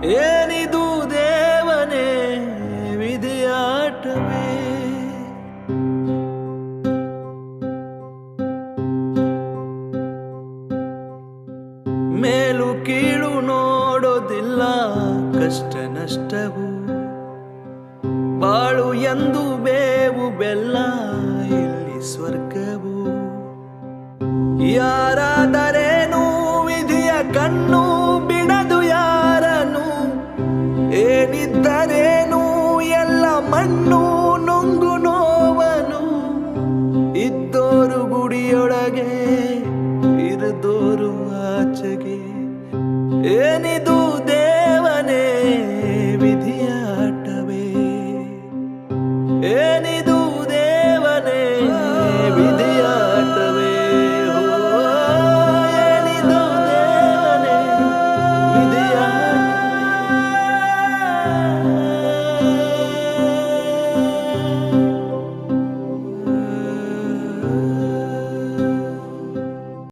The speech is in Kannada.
ಏನಿದು ದೇವನೇ ವಿಧಿಯಾಟವೇ. ಮೇಲು ಕೀಳು ನೋಡೋದಿಲ್ಲ ಕಷ್ಟ ನಷ್ಟವು, ಬಾಳು ಎಂದು ಬೇವು ಬೆಲ್ಲ ಇಲ್ಲಿ ಸ್ವರ್ಗವು. ಯಾರಾದರೆ